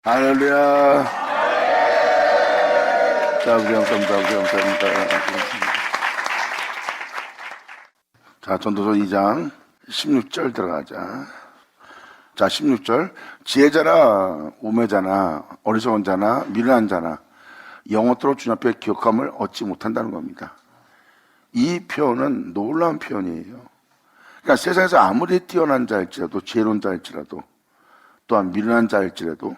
할렐루야. 자, 우리 감사합니다. 자, 전도서 2장 16절 들어가자. 자, 16절. 지혜자나 우매자나 어리석은 자나 미련한 자나 영원토록 주님 앞에 기억함을 얻지 못한다는 겁니다. 이 표현은 놀라운 표현이에요. 그러니까 세상에서 아무리 뛰어난 자일지라도, 지혜로운 자일지라도, 또한 미련한 자일지라도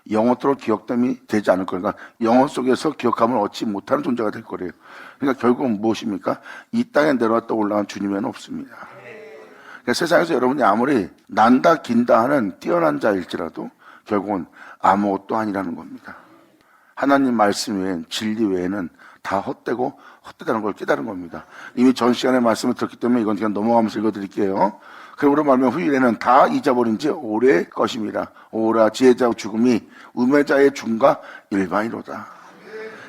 영원토록 기억됨이 되지 않을 거니까 영원 속에서 기억함을 얻지 못하는 존재가 될 거래요. 그러니까 결국은 무엇입니까? 이 땅에 내려왔다 올라간 주님에는 없습니다. 그러니까 세상에서 여러분이 아무리 난다 긴다 하는 뛰어난 자일지라도 결국은 아무것도 아니라는 겁니다. 하나님 말씀 외엔, 진리 외에는 다 헛되고 헛되다는 걸 깨달은 겁니다. 이미 전 시간에 말씀을 들었기 때문에 이건 그냥 넘어가면서 읽어드릴게요. 그러므로 말하면 후일에는 다 잊어버린 지 오래의 것임이라. 오라 지혜자의 죽음이 우매자의 죽음과 일반이로다.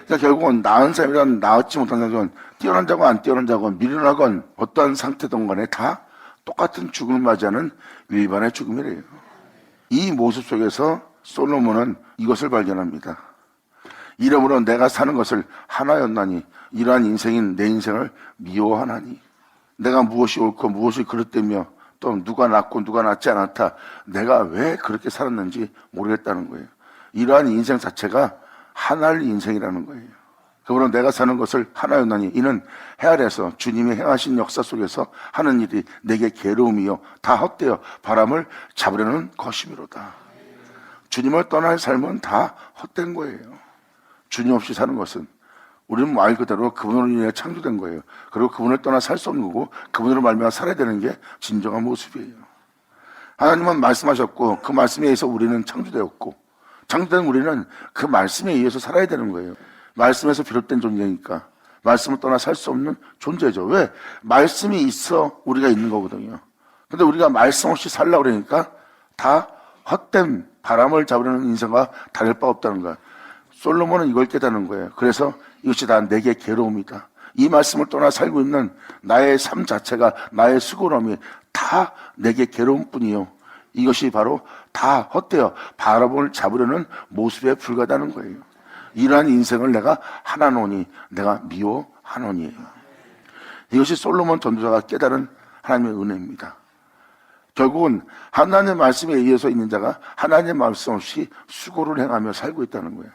그러니까 결국은 나은 사람이란 나았지 못한 사람은 뛰어난 자건 안 뛰어난 자건 미련하건 어떠한 상태든 간에 다 똑같은 죽음을 맞이하는 일반의 죽음이래요. 이 모습 속에서 솔로몬은 이것을 발견합니다. 이러므로 내가 사는 것을 하나였나니 이러한 인생인 내 인생을 미워하나니 내가 무엇이 옳고 무엇이 그릇되며 또 누가 낫고 누가 낫지 않았다. 내가 왜 그렇게 살았는지 모르겠다는 거예요. 이러한 인생 자체가 하나의 인생이라는 거예요. 그러므로 내가 사는 것을 하나였나니 이는 해 아래에서 주님이 행하신 역사 속에서 하는 일이 내게 괴로움이요 다 헛되어 바람을 잡으려는 것이미로다. 주님을 떠날 삶은 다 헛된 거예요. 주님 없이 사는 것은 우리는 말 그대로 그분으로 인해 창조된 거예요. 그리고 그분을 떠나 살 수 없는 거고 그분으로 말미암아 살아야 되는 게 진정한 모습이에요. 하나님은 말씀하셨고 그 말씀에 의해서 우리는 창조되었고 창조된 우리는 그 말씀에 의해서 살아야 되는 거예요. 말씀에서 비롯된 존재니까 말씀을 떠나 살 수 없는 존재죠. 왜? 말씀이 있어 우리가 있는 거거든요. 근데 우리가 말씀 없이 살려고 그러니까 다 헛된 바람을 잡으려는 인생과 다를 바 없다는 거야. 솔로몬은 이걸 깨닫는 거예요. 그래서 이것이 다 내게 괴로움이다. 이 말씀을 떠나 살고 있는 나의 삶 자체가 나의 수고로움이 다 내게 괴로움뿐이요. 이것이 바로 다 헛되어 바람을 잡으려는 모습에 불과하다는 거예요. 이러한 인생을 내가 하나노니 내가 미워하노니에요. 이것이 솔로몬 전도자가 깨달은 하나님의 은혜입니다. 결국은 하나님의 말씀에 의해서 있는 자가 하나님의 말씀 없이 수고를 행하며 살고 있다는 거예요.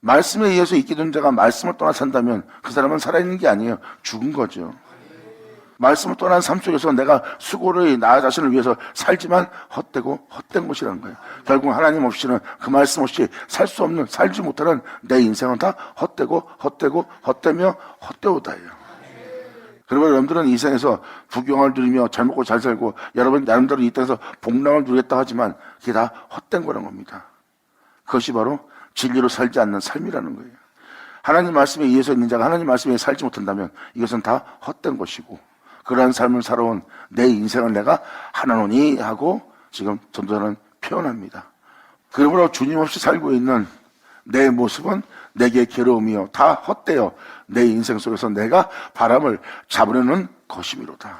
말씀에 의해서 있게 된 자가 말씀을 떠나 산다면 그 사람은 살아있는 게 아니에요. 죽은 거죠. 말씀을 떠난 삶 속에서 내가 수고를 나 자신을 위해서 살지만 헛되고 헛된 것이라는 거예요. 결국 하나님 없이는 그 말씀 없이 살 수 없는 살지 못하는 내 인생은 다 헛되고 헛되며 헛되오다예요. 그러면 여러분들은 이 세상에서 부경을 누리며 잘 먹고 잘 살고 여러분 나름대로 이 땅에서 복락을 누리겠다 하지만 그게 다 헛된 거란 겁니다. 그것이 바로 진리로 살지 않는 삶이라는 거예요. 하나님 말씀에 의해서 있는 자가 하나님 말씀에 살지 못한다면 이것은 다 헛된 것이고 그러한 삶을 살아온 내 인생을 내가 하나노니 하고 지금 전도자는 표현합니다. 그러므로 주님 없이 살고 있는 내 모습은 내게 괴로움이요 다 헛되어 내 인생 속에서 내가 바람을 잡으려는 것이미로다.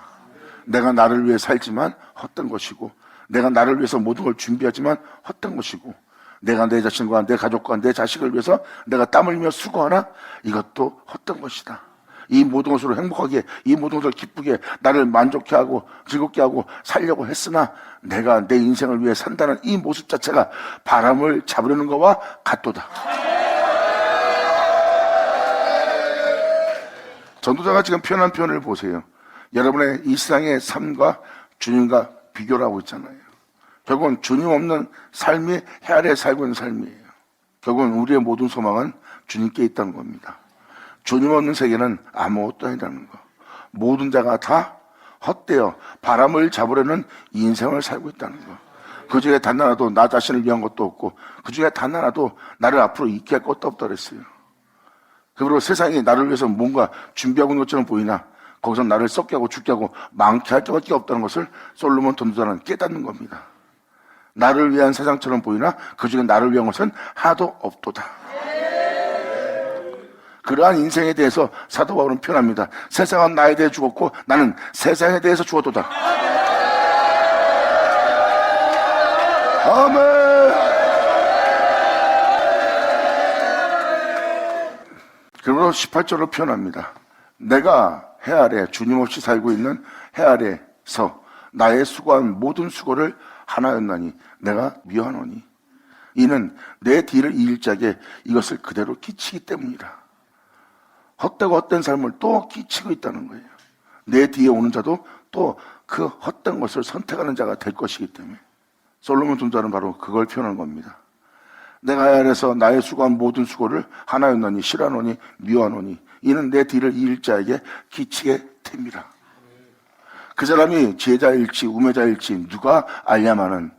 내가 나를 위해 살지만 헛된 것이고 내가 나를 위해서 모든 걸 준비하지만 헛된 것이고 내가 내 자신과 내 가족과 내 자식을 위해서 내가 땀을 흘리며 수고하나 이것도 헛된 것이다. 이 모든 것으로 행복하게 이 모든 것을 기쁘게 나를 만족해 하고 즐겁게 하고 살려고 했으나 내가 내 인생을 위해 산다는 이 모습 자체가 바람을 잡으려는 것과 같도다. 전도자가 지금 표현한 표현을 보세요. 여러분의 이 세상의 삶과 주님과 비교를 하고 있잖아요. 결국은 주님 없는 삶이 해 아래에 살고 있는 삶이에요. 결국은 우리의 모든 소망은 주님께 있다는 겁니다. 주님 없는 세계는 아무것도 아니라는 거. 모든 자가 다 헛되어 바람을 잡으려는 인생을 살고 있다는 거. 그 중에 단 하나도 나 자신을 위한 것도 없고 그 중에 단 하나도 나를 앞으로 있게 할 것도 없다 그랬어요. 그리고 세상이 나를 위해서 뭔가 준비하고 있는 것처럼 보이나 거기서 나를 썩게 하고 죽게 하고 망케 할 것밖에 없다는 것을 솔로몬 전도자는 깨닫는 겁니다. 나를 위한 세상처럼 보이나 그 중에 나를 위한 것은 하나도 없도다. 그러한 인생에 대해서 사도 바울은 표현합니다. 세상은 나에 대해 죽었고 나는 세상에 대해서 죽었도다. 아멘. 그러므로 18절로 표현합니다. 내가 해 아래 주님 없이 살고 있는 해 아래서 나의 수고한 모든 수고를 하나였나니 내가 미워하노니 이는 내 뒤를 이을 자에게 이것을 그대로 끼치기 때문이라. 헛되고 헛된 삶을 또 끼치고 있다는 거예요. 내 뒤에 오는 자도 또 그 헛된 것을 선택하는 자가 될 것이기 때문에 솔로몬 존자는 바로 그걸 표현한 겁니다. 내가 해 아래서 나의 수고한 모든 수고를 하나였나니 싫어하노니 미워하노니 이는 내 뒤를 이을 자에게 끼치게 됩니다. 그 사람이 지혜자일지 우매자일지 누가 알냐마는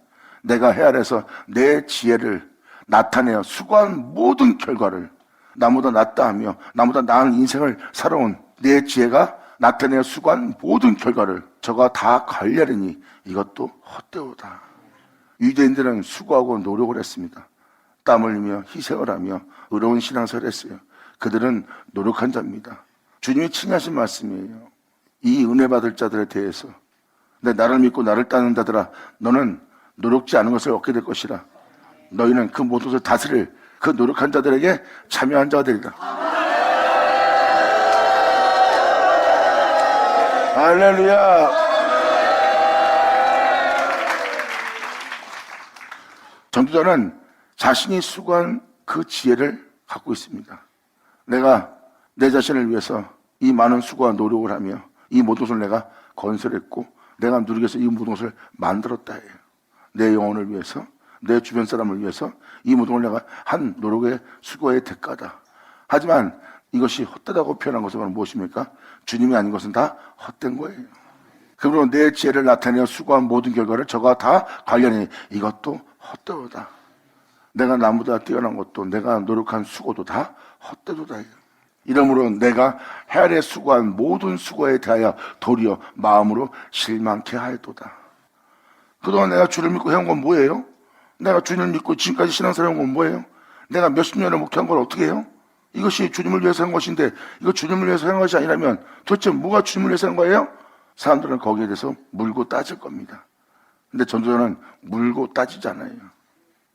내가 해 아래서 내 지혜를 나타내어 수고한 모든 결과를 나보다 낫다 하며 나보다 나은 인생을 살아온 내 지혜가 나타내어 수고한 모든 결과를 저가 다 관리하리니 이것도 헛되오다. 유대인들은 수고하고 노력을 했습니다. 땀 흘리며 희생을 하며 의로운 신앙생활을 했어요. 그들은 노력한 자입니다. 주님이 친히 하신 말씀이에요. 이 은혜 받을 자들에 대해서 내 나를 믿고 나를 따르는 자들아 너는 노력지 않은 것을 얻게 될 것이라. 너희는 그 모든 것을 다스릴 그 노력한 자들에게 참여한 자가 되리라. 할렐루야. 전도자는 자신이 수고한 그 지혜를 갖고 있습니다. 내가 내 자신을 위해서 이 많은 수고와 노력을 하며 이 모든 것을 내가 건설했고 내가 누리기 위해서 이 모든 것을 만들었다 해요. 내 영혼을 위해서 내 주변 사람을 위해서 이 모든 걸 내가 한 노력의 수고의 대가다. 하지만 이것이 헛되다고 표현한 것은 무엇입니까? 주님이 아닌 것은 다 헛된 거예요. 그러므로 내 지혜를 나타내어 수고한 모든 결과를 저가 다 관련해 이것도 헛되다. 내가 나보다 뛰어난 것도 내가 노력한 수고도 다 헛되도다. 이러므로 내가 해 아래 수고한 모든 수고에 대하여 도리어 마음으로 실망케 하였도다. 그동안 내가 주를 믿고 해온 건 뭐예요? 내가 주님을 믿고 지금까지 신앙생활 해온 건 뭐예요? 내가 몇십 년을 목회한 걸 어떻게 해요? 이것이 주님을 위해서 한 것인데 이거 주님을 위해서 한 것이 아니라면 도대체 뭐가 주님을 위해서 한 거예요? 사람들은 거기에 대해서 물고 따질 겁니다. 근데 전도자는 물고 따지잖아요.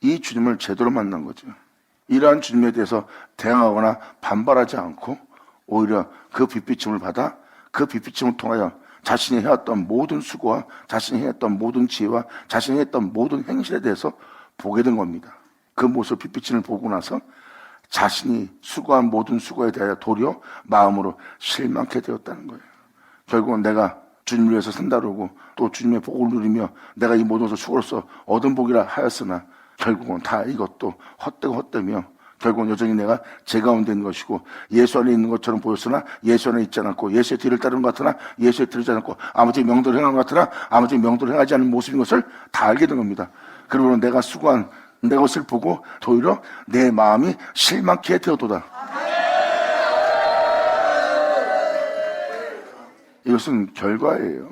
이 주님을 제대로 만난 거죠. 이러한 주님에 대해서 대항하거나 반발하지 않고 오히려 그 빛비침을 받아 그 빛비침을 통하여 자신이 해왔던 모든 수고와 자신이 해왔던 모든 지혜와 자신이 했던 모든 행실에 대해서 보게 된 겁니다. 그 모습 빛비침을 보고 나서 자신이 수고한 모든 수고에 대하여 도리어 마음으로 실망케 되었다는 거예요. 결국은 내가 주님을 위해서 산다 그러고 또 주님의 복을 누리며 내가 이 모든 것을 수고로서 얻은 복이라 하였으나 결국은 다 이것도 헛되고 헛되며 결국은 여전히 내가 제 가운데 있는 것이고 예수 안에 있는 것처럼 보였으나 예수 안에 있지 않았고 예수의 뒤를 따르는 것 같으나 예수의 뒤를 따르지 않았고 아무리 명도를 행한 것 같으나 아무리 명도를 행하지 않은 모습인 것을 다 알게 된 겁니다. 그러므로 내가 수고한 내 것을 보고 도리어 내 마음이 실망케 되었도다. 이것은 결과예요.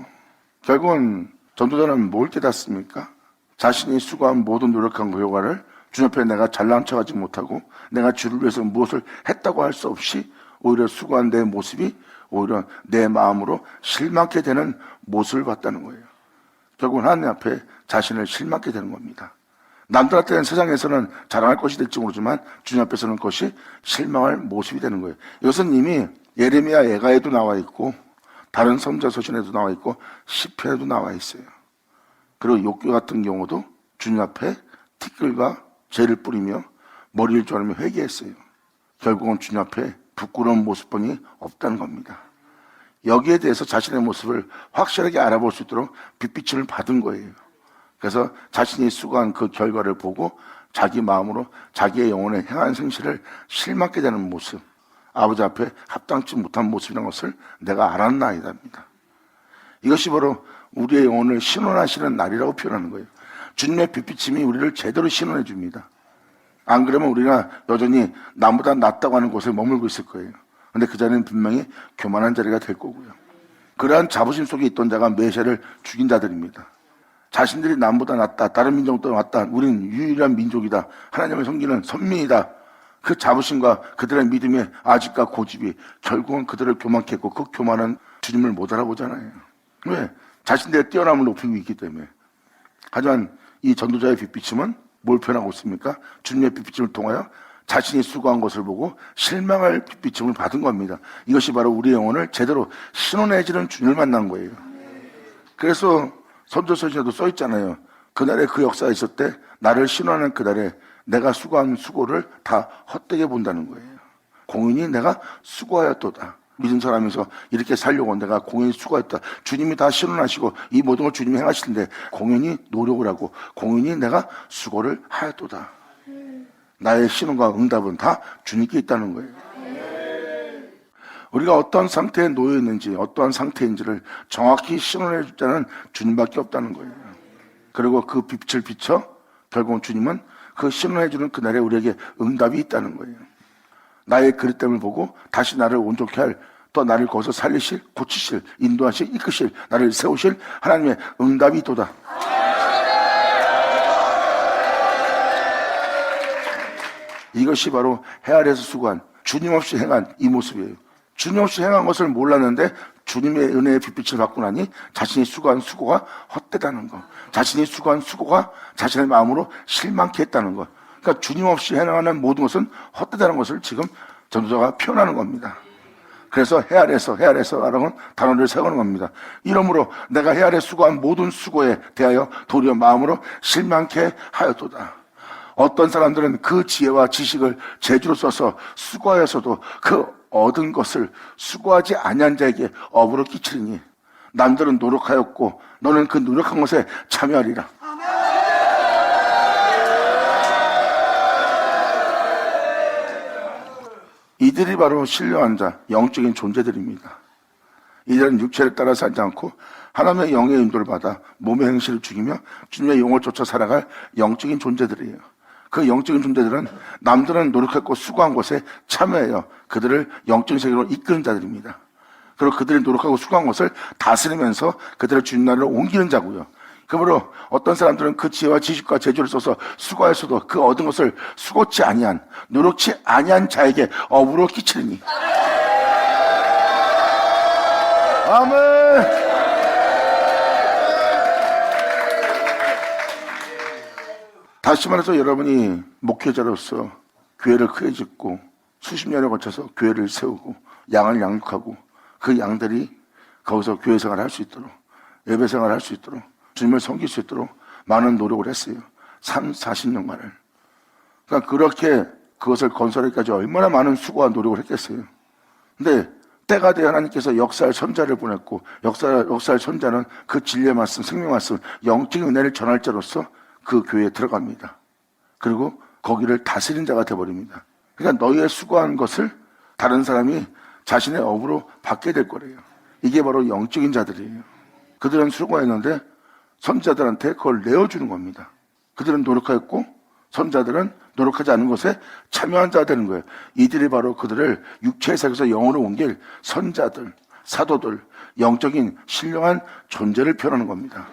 결국은 전도자는 뭘 깨닫습니까? 자신이 수고한 모든 노력한 결과를 주님 앞에 내가 잘난 척하지 못하고 내가 주를 위해서 무엇을 했다고 할 수 없이 오히려 수고한 내 모습이 오히려 내 마음으로 실망케 되는 모습을 봤다는 거예요. 결국은 하나님 앞에 자신을 실망케 되는 겁니다. 남들한테는 세상에서는 자랑할 것이 될지 모르지만 주님 앞에서는 그것이 실망할 모습이 되는 거예요. 이것은 이미 예레미야 예가에도 나와 있고 다른 선지자 서신에도 나와 있고 시편에도 나와 있어요. 그리고 욥기 같은 경우도 주님 앞에 티끌과 죄를 뿌리며 머리를 조아리며 회개했어요. 결국은 주님 앞에 부끄러운 모습뿐이 없다는 겁니다. 여기에 대해서 자신의 모습을 확실하게 알아볼 수 있도록 빛비침을 받은 거예요. 그래서 자신이 수고한 그 결과를 보고 자기 마음으로 자기의 영혼의 행한 생실을 실망케 되는 모습, 아버지 앞에 합당치 못한 모습이라는 것을 내가 알았나이다입니다. 이것이 바로 우리의 영혼을 신원하시는 날이라고 표현하는 거예요. 주님의 빛비침이 우리를 제대로 신원해 줍니다. 안 그러면 우리가 여전히 남보다 낫다고 하는 곳에 머물고 있을 거예요. 그런데 그 자리는 분명히 교만한 자리가 될 거고요. 그러한 자부심 속에 있던 자가 메시아를 죽인 자들입니다. 자신들이 남보다 낫다, 다른 민족보다 낫다, 우리는 유일한 민족이다, 하나님을 섬기는 선민이다, 그 자부심과 그들의 믿음의 아직과 고집이 결국은 그들을 교만케 했고 그 교만은 주님을 못 알아보잖아요. 왜? 자신들의 뛰어남을 높이고 있기 때문에. 하지만 이 전도자의 빛비침은 뭘 표현하고 있습니까? 주님의 빛비침을 통하여 자신이 수고한 것을 보고 실망할 빛비침을 받은 겁니다. 이것이 바로 우리 영혼을 제대로 신원해지는 주님을 만난 거예요. 그래서 선조서신에도 써 있잖아요. 그날에 그 역사가 있을 때 나를 신원하는 그날에 내가 수고한 수고를 다 헛되게 본다는 거예요. 공인이 내가 수고하였도다. 믿은 사람에서 이렇게 살려고 내가 공연히 수고했다. 주님이 다 신원하시고 이 모든 걸 주님이 행하시는데 공연히 노력을 하고 공연히 내가 수고를 하였도다. 나의 신원과 응답은 다 주님께 있다는 거예요. 우리가 어떤 상태에 놓여 있는지 어떠한 상태인지를 정확히 신원해 줄 자는 주님밖에 없다는 거예요. 그리고 그 빛을 비춰 결국은 주님은 그 신원해 주는 그날에 우리에게 응답이 있다는 거예요. 나의 그릇됨을 보고 다시 나를 온전케 할, 또 나를 거기서 살리실, 고치실, 인도하실, 이끄실, 나를 세우실 하나님의 응답이 있도다. 이것이 바로 해 아래에서 수고한 주님 없이 행한 이 모습이에요. 주님 없이 행한 것을 몰랐는데 주님의 은혜의 빛빛을 받고 나니 자신이 수고한 수고가 헛되다는 것, 자신이 수고한 수고가 자신의 마음으로 실망케 했다는 것. 그러니까 주님 없이 행하는 모든 것은 헛되다는 것을 지금 전도자가 표현하는 겁니다. 그래서 해 아래서라는 단어를 세우는 겁니다. 이러므로 내가 해 아래 수고한 모든 수고에 대하여 도리어 마음으로 실망케 하였도다. 어떤 사람들은 그 지혜와 지식을 재주로 써서 수고하여서도 그 얻은 것을 수고하지 아니한 자에게 업으로 끼치리니 남들은 노력하였고 너는 그 노력한 것에 참여하리라. 이들이 바로 신령한 자, 영적인 존재들입니다. 이들은 육체를 따라 살지 않고 하나님의 영의 인도를 받아 몸의 행실을 죽이며 주님의 영을 쫓아 살아갈 영적인 존재들이에요. 그 영적인 존재들은 남들은 노력했고 수고한 것에 참여해요. 그들을 영적인 세계로 이끄는 자들입니다. 그리고 그들이 노력하고 수고한 것을 다스리면서 그들을 주님 나라로 옮기는 자고요. 그러므로 어떤 사람들은 그 지혜와 지식과 재주를 써서 수고하였어도 그 얻은 것을 수고치 아니한, 노력치 아니한 자에게 업으로 끼치리니. 아멘. 다시 말해서 여러분이 목회자로서 교회를 크게 짓고 수십 년에 걸쳐서 교회를 세우고 양을 양육하고 그 양들이 거기서 교회 생활을 할 수 있도록, 예배 생활을 할 수 있도록, 주님을 섬길 수 있도록 많은 노력을 했어요. 40년간을. 그러니까 그렇게 그것을 건설하기까지 얼마나 많은 수고와 노력을 했겠어요. 근데 때가 되어 하나님께서 역사할 선자를 보냈고 역사할 선자는 그 진리의 말씀, 생명 말씀, 영적인 은혜를 전할 자로서 그 교회에 들어갑니다. 그리고 거기를 다스린 자가 되어버립니다. 그러니까 너희의 수고한 것을 다른 사람이 자신의 업으로 받게 될 거래요. 이게 바로 영적인 자들이에요. 그들은 수고했는데 선자들한테 그걸 내어주는 겁니다. 그들은 노력했고 선자들은 노력하지 않은 것에 참여한 자가 되는 거예요. 이들이 바로 그들을 육체의 세계에서 영으로 옮길 선자들, 사도들, 영적인 신령한 존재를 표현하는 겁니다.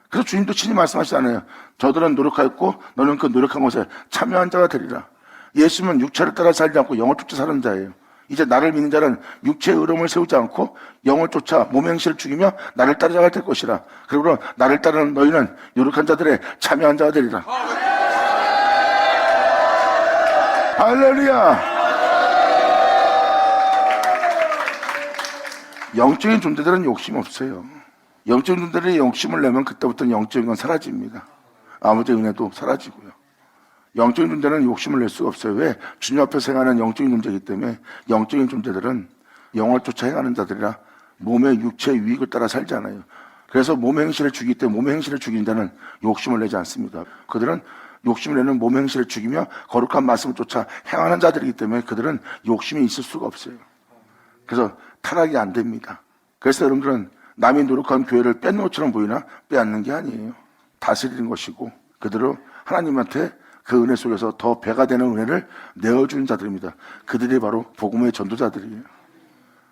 그래서 주님도 친히 말씀하시잖아요. 저들은 노력하였고 너는 그 노력한 것에 참여한 자가 되리라. 예수님은 육체를 따라 살지 않고 영을 쫓아 사는 자예요. 이제 나를 믿는 자는 육체의 의로움을 세우지 않고 영을 쫓아 몸의 행실을 죽이며 나를 따라가야 될 것이라. 그러므로 나를 따르는 너희는 노력한 자들의 참여한 자가 되리라. 할렐루야. 영적인 존재들은 욕심 없어요. 영적인 존재들이 욕심을 내면 그때부터는 영적인 건 사라집니다. 아무의 은혜도 사라지고요. 영적인 존재는 욕심을 낼 수가 없어요. 왜? 주님 앞에서 행하는 영적인 존재이기 때문에 영적인 존재들은 영을 쫓아 행하는 자들이라 몸의 육체의 유익을 따라 살지 않아요. 그래서 몸의 행실을 죽이기 때문에 몸의 행실을 죽이는 자는 욕심을 내지 않습니다. 그들은 욕심을 내는 몸의 행실을 죽이며 거룩한 말씀을 쫓아 행하는 자들이기 때문에 그들은 욕심이 있을 수가 없어요. 그래서 타락이 안 됩니다. 그래서 여러분들은 남이 노력한 교회를 뺏는 것처럼 보이나 빼앗는 게 아니에요. 다스리는 것이고 그대로 하나님한테 그 은혜 속에서 더 배가 되는 은혜를 내어주는 자들입니다. 그들이 바로 복음의 전도자들이에요.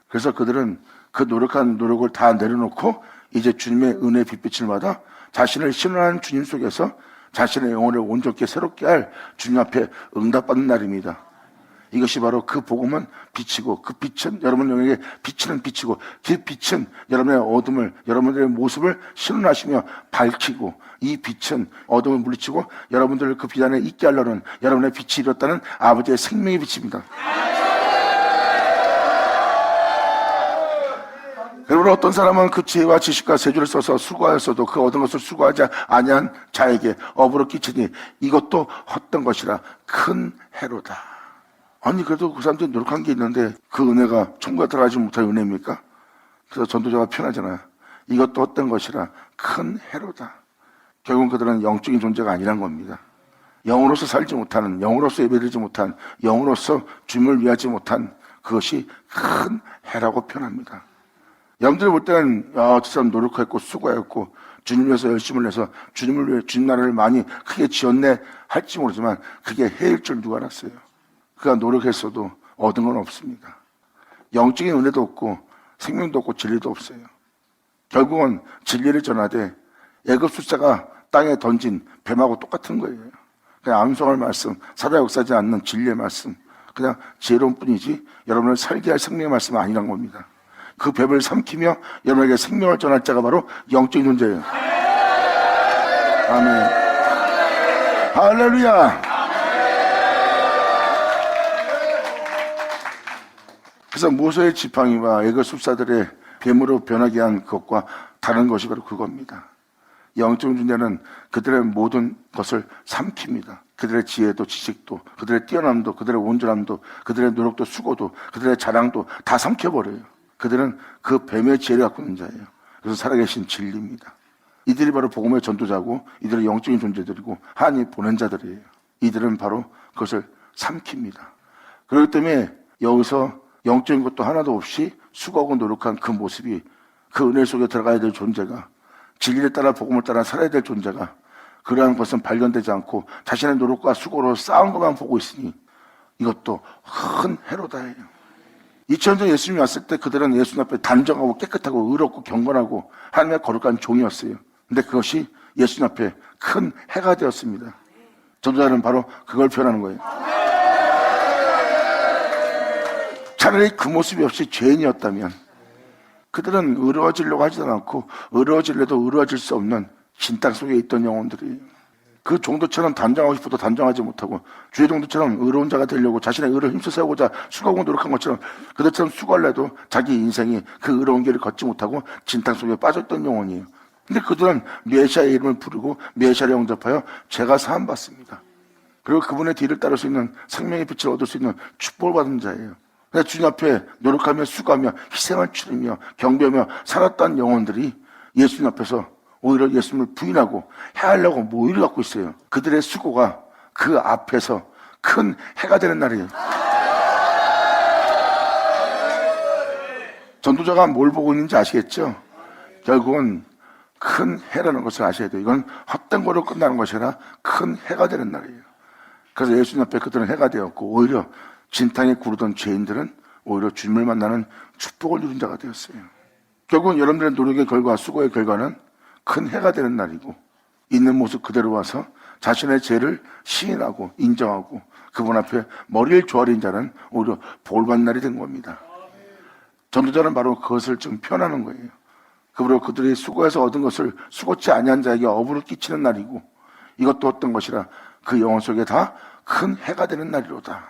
그래서 그들은 그 노력한 노력을 다 내려놓고 이제 주님의 은혜의 빛빛을 받아 자신을 신원하는 주님 속에서 자신의 영혼을 온전케 새롭게 할 주님 앞에 응답받는 날입니다. 이것이 바로 그 복음은 빛이고, 그 빛은 여러분에게 비치는 빛이고, 그 빛은 여러분의 어둠을, 여러분들의 모습을 신원하시며 밝히고, 이 빛은 어둠을 물리치고 여러분들을 그 빛 안에 있게 하려는 여러분의 빛이 이뤘다는 아버지의 생명의 빛입니다. 여러분, 어떤 사람은 그 지혜와 지식과 세주를 써서 수고하였어도 그 얻은 것을 수고하지 아니한 자에게 업으로 끼치니 이것도 헛된 것이라 큰 해로다. 아니, 그래도 그 사람들이 노력한 게 있는데 그 은혜가 천국에 들어가지 못할 은혜입니까? 그래서 전도자가 표현하잖아요. 이것도 헛된 것이라 큰 해로다. 결국은 그들은 영적인 존재가 아니란 겁니다. 영으로서 살지 못하는, 영으로서 예배드리지 못한, 영으로서 주님을 위하지 못한 그것이 큰 해라고 표현합니다. 여러분들이 볼 때는 저 사람 노력했고 수고했고 주님을 위해서 열심을 내서 주님을 위해 주님 나라를 많이 크게 지었네 할지 모르지만 그게 해일 줄 누가 알았어요. 그가 노력했어도 얻은 건 없습니다. 영적인 은혜도 없고 생명도 없고 진리도 없어요. 결국은 진리를 전하되 애굽술사가 땅에 던진 뱀하고 똑같은 거예요. 그냥 암송할 말씀, 살아 역사하지 않는 진리의 말씀, 그냥 지혜로운 뿐이지 여러분을 살게 할 생명의 말씀은 아니란 겁니다. 그 뱀을 삼키며 여러분에게 생명을 전할 자가 바로 영적인 존재예요. 아멘. 할렐루야. 그래서 모세의 지팡이와 애굽술사들의 뱀으로 변하게 한 것과 다른 것이 바로 그겁니다. 영적인 존재는 그들의 모든 것을 삼킵니다. 그들의 지혜도 지식도 그들의 뛰어남도 그들의 온전함도 그들의 노력도 수고도 그들의 자랑도 다 삼켜버려요. 그들은 그 뱀의 지혜를 갖고 있는 자예요. 그래서 살아계신 진리입니다. 이들이 바로 복음의 전도자고 이들은 영적인 존재들이고 하나님이 보낸 자들이에요. 이들은 바로 그것을 삼킵니다. 그렇기 때문에 여기서 영적인 것도 하나도 없이 수고하고 노력한 그 모습이 그 은혜 속에 들어가야 될 존재가 진리를 따라 복음을 따라 살아야 될 존재가 그러한 것은 발견되지 않고 자신의 노력과 수고로 쌓은 것만 보고 있으니 이것도 큰 해로다예요. 2000년 전 예수님이 왔을 때 그들은 예수님 앞에 단정하고 깨끗하고 의롭고 경건하고 하나님의 거룩한 종이었어요. 근데 그것이 예수님 앞에 큰 해가 되었습니다. 전도자는 바로 그걸 표현하는 거예요. 차라리 그 모습이 없이 죄인이었다면 그들은 의로워지려고 하지도 않고 의로워지려도 의로워질 수 없는 진땅 속에 있던 영혼들이에요. 그 정도처럼 단정하고 싶어도 단정하지 못하고 주의 정도처럼 의로운 자가 되려고 자신의 의를 힘써 세우고자 수고하고 노력한 것처럼 그들처럼 수고하려도 자기 인생이 그 의로운 길을 걷지 못하고 진땅 속에 빠졌던 영혼이에요. 근데 그들은 메시아의 이름을 부르고 메시아를 영접하여 죄가 사함받습니다. 그리고 그분의 뒤를 따를 수 있는 생명의 빛을 얻을 수 있는 축복을 받은 자예요. 주님 앞에 노력하며 수고하며 희생을 치르며 경배하며 살았던 영혼들이 예수님 앞에서 오히려 예수님을 부인하고 해하려고 모의를 갖고 있어요. 그들의 수고가 그 앞에서 큰 해가 되는 날이에요. 전도자가 뭘 보고 있는지 아시겠죠? 결국은 큰 해라는 것을 아셔야 돼요. 이건 헛된 거로 끝나는 것이 아니라 큰 해가 되는 날이에요. 그래서 예수님 앞에 그들은 해가 되었고 오히려 진탕에 구르던 죄인들은 오히려 주님을 만나는 축복을 누린 자가 되었어요. 결국은 여러분들의 노력의 결과, 수고의 결과는 큰 해가 되는 날이고 있는 모습 그대로 와서 자신의 죄를 시인하고 인정하고 그분 앞에 머리를 조아린 자는 오히려 복을 날이 된 겁니다. 전도자는 바로 그것을 좀 표현하는 거예요. 그러므로 그들이 수고해서 얻은 것을 수고치 아니한 자에게 어부를 끼치는 날이고 이것도 어떤 것이라 그 영혼 속에 다 큰 해가 되는 날이로다.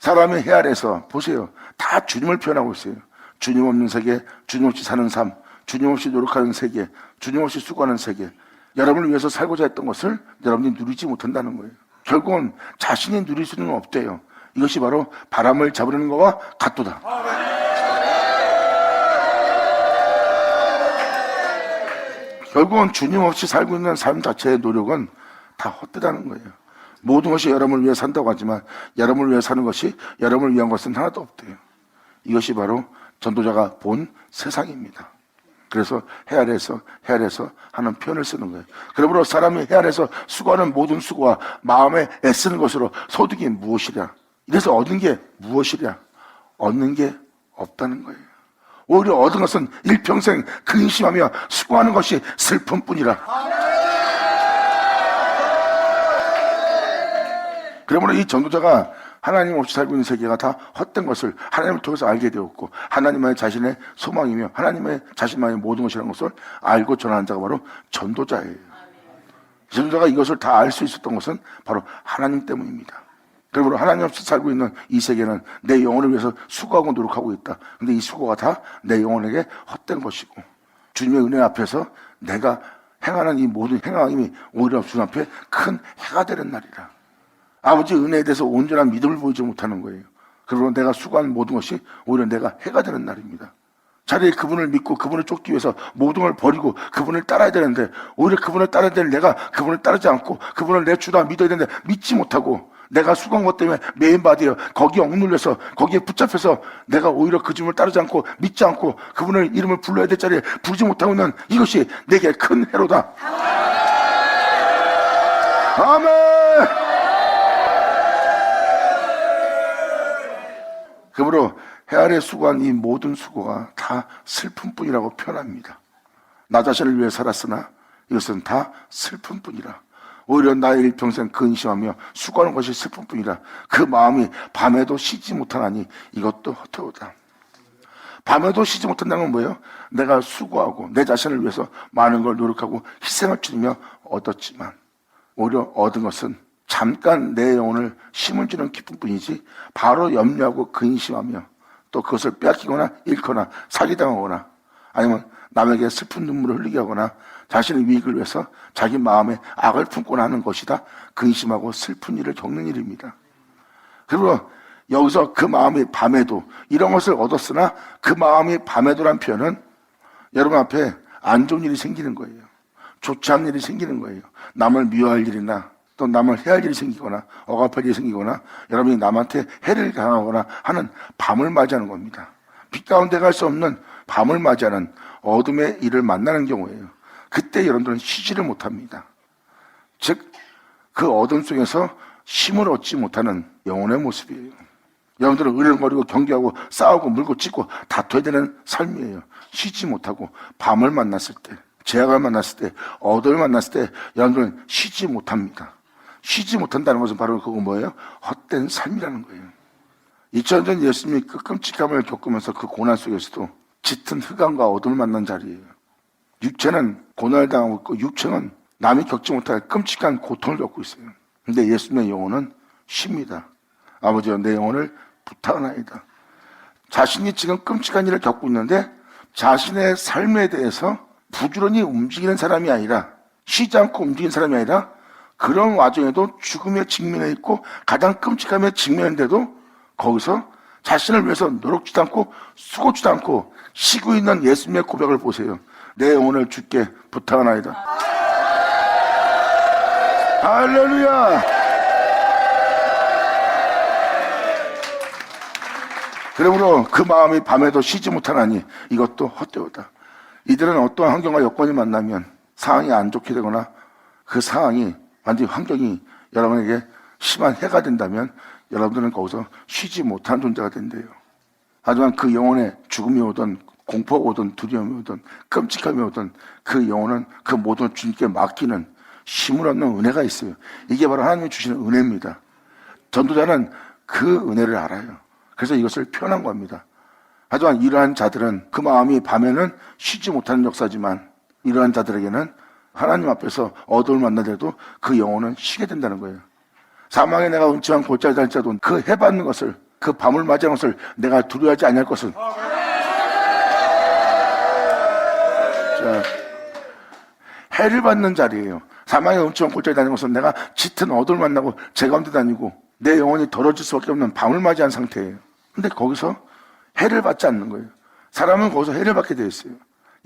사람의 해 아래서 보세요. 다 주님을 표현하고 있어요. 주님 없는 세계, 주님 없이 사는 삶, 주님 없이 노력하는 세계, 주님 없이 수고하는 세계. 여러분을 위해서 살고자 했던 것을 여러분이 누리지 못한다는 거예요. 결국은 자신이 누릴 수는 없대요. 이것이 바로 바람을 잡으려는 것과 같도다. 결국은 주님 없이 살고 있는 삶 자체의 노력은 다 헛되다는 거예요. 모든 것이 여러분을 위해 산다고 하지만 여러분을 위해 사는 것이 여러분을 위한 것은 하나도 없대요. 이것이 바로 전도자가 본 세상입니다. 그래서 해 아래에서 하는 표현을 쓰는 거예요. 그러므로 사람이 해 아래에서 수고하는 모든 수고와 마음에 애쓰는 것으로 소득이 무엇이랴? 이래서 얻는 게 무엇이랴? 얻는 게 없다는 거예요. 오히려 얻은 것은 일평생 근심하며 수고하는 것이 슬픔뿐이라. 그러므로 이 전도자가 하나님 없이 살고 있는 세계가 다 헛된 것을 하나님을 통해서 알게 되었고 하나님만이 자신의 소망이며 하나님의 자신만의 모든 것이라는 것을 알고 전하는 자가 바로 전도자예요. 전도자가 이것을 다 알 수 있었던 것은 바로 하나님 때문입니다. 그러므로 하나님 없이 살고 있는 이 세계는 내 영혼을 위해서 수고하고 노력하고 있다. 근데 이 수고가 다 내 영혼에게 헛된 것이고 주님의 은혜 앞에서 내가 행하는 이 모든 행함이 오히려 주님 앞에 큰 해가 되는 날이라. 아버지 은혜에 대해서 온전한 믿음을 보이지 못하는 거예요. 그러므로 내가 수고한 모든 것이 오히려 내가 해가 되는 날입니다. 차라리 그분을 믿고 그분을 쫓기 위해서 모든 걸 버리고 그분을 따라야 되는데 오히려 그분을 따라야 될 내가 그분을 따르지 않고 그분을 내 주다 믿어야 되는데 믿지 못하고 내가 수고한 것 때문에 메인바디에 거기에 억눌려서 거기에 붙잡혀서 내가 오히려 그 주님을 따르지 않고 믿지 않고 그분을 이름을 불러야 될 자리에 부르지 못하고 있는 이것이 내게 큰 해로다. 아멘. 그러므로 해 아래 수고한 이 모든 수고가 다 슬픔뿐이라고 표현합니다. 나 자신을 위해 살았으나 이것은 다 슬픔뿐이라. 오히려 나의 일평생 근심하며 수고하는 것이 슬픔뿐이라. 그 마음이 밤에도 쉬지 못하나니 이것도 헛되오다. 밤에도 쉬지 못한다는 건 뭐예요? 내가 수고하고 내 자신을 위해서 많은 걸 노력하고 희생을 치르며 얻었지만 오히려 얻은 것은 잠깐 내 영혼을 힘을 주는 기쁨뿐이지 바로 염려하고 근심하며 또 그것을 빼앗기거나 잃거나 사기당하거나 아니면 남에게 슬픈 눈물을 흘리게 하거나 자신의 유익을 위해서 자기 마음에 악을 품거나 하는 것이다. 근심하고 슬픈 일을 겪는 일입니다. 그리고 여기서 그 마음이 밤에도 이런 것을 얻었으나 그 마음이 밤에도란 표현은 여러분 앞에 안 좋은 일이 생기는 거예요. 좋지 않은 일이 생기는 거예요. 남을 미워할 일이나 또 남을 해할 일이 생기거나 억압할 일이 생기거나 여러분이 남한테 해를 당하거나 하는 밤을 맞이하는 겁니다. 빛 가운데 갈 수 없는 밤을 맞이하는 어둠의 일을 만나는 경우예요. 그때 여러분들은 쉬지를 못합니다. 즉 그 어둠 속에서 힘을 얻지 못하는 영혼의 모습이에요. 여러분들은 으르렁거리고 경계하고 싸우고 물고 찢고 다퉈야 되는 삶이에요. 쉬지 못하고 밤을 만났을 때 제약을 만났을 때 어둠을 만났을 때 여러분들은 쉬지 못합니다. 쉬지 못한다는 것은 바로 그거 뭐예요? 헛된 삶이라는 거예요. 2000년 전 예수님이 그 끔찍함을 겪으면서 그 고난 속에서도 짙은 흑암과 어둠을 만난 자리예요. 육체는 고난을 당하고 있고 육체는 남이 겪지 못할 끔찍한 고통을 겪고 있어요. 근데 예수님의 영혼은 쉽니다. 아버지여 내 영혼을 부탁하나이다. 자신이 지금 끔찍한 일을 겪고 있는데 자신의 삶에 대해서 부지런히 움직이는 사람이 아니라 쉬지 않고 움직이는 사람이 아니라 그런 와중에도 죽음에 직면해 있고 가장 끔찍함에 직면한데도 거기서 자신을 위해서 노력지도 않고 수고지도 않고 쉬고 있는 예수님의 고백을 보세요. 내 영혼을 주께 부탁하나이다. 할렐루야. 그러므로 그 마음이 밤에도 쉬지 못하나니 이것도 헛되었다. 이들은 어떠한 환경과 여건이 만나면 상황이 안 좋게 되거나 그 상황이 완전히 환경이 여러분에게 심한 해가 된다면 여러분들은 거기서 쉬지 못한 존재가 된대요. 하지만 그 영혼의 죽음이 오든 공포가 오든 두려움이 오든 끔찍함이 오든 그 영혼은 그 모든 주님께 맡기는 힘을 얻는 은혜가 있어요. 이게 바로 하나님이 주시는 은혜입니다. 전도자는 그 은혜를 알아요. 그래서 이것을 표현한 겁니다. 하지만 이러한 자들은 그 마음이 밤에는 쉬지 못하는 역사지만 이러한 자들에게는 하나님 앞에서 어둠을 만나더라도 그 영혼은 쉬게 된다는 거예요. 사망에 내가 은총한 골짜기 달지라도 그 해받는 것을 그 밤을 맞이하는 것을 내가 두려워하지 아니할 것은 자, 해를 받는 자리예요. 사망에 은총한 골짜기 다니는 것은 내가 짙은 어둠을 만나고 제 가운데 다니고 내 영혼이 더러워질 수밖에 없는 밤을 맞이한 상태예요. 근데 거기서 해를 받지 않는 거예요. 사람은 거기서 해를 받게 되어 있어요.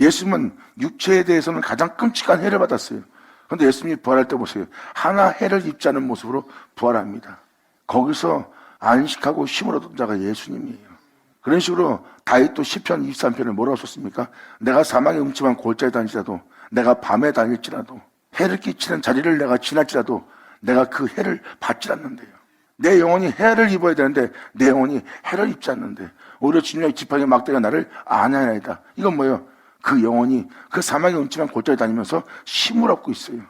예수님은 육체에 대해서는 가장 끔찍한 해를 받았어요. 그런데 예수님이 부활할 때 보세요. 하나 해를 입지 않은 모습으로 부활합니다. 거기서 안식하고 힘을 얻은 자가 예수님이에요. 그런 식으로 다윗도 시편 23편에 뭐라고 썼습니까? 내가 사망의 음침한 골짜기 다닐지라도 내가 밤에 다닐지라도 해를 끼치는 자리를 내가 지날지라도 내가 그 해를 받지 않는데요. 내 영혼이 해를 입어야 되는데 내 영혼이 해를 입지 않는데 오히려 주님의 지팡이 막대가 나를 안하나이다. 이건 뭐예요? 그 영혼이 그 사망의 음침한 골짜기 다니면서 힘을 얻고 있어요.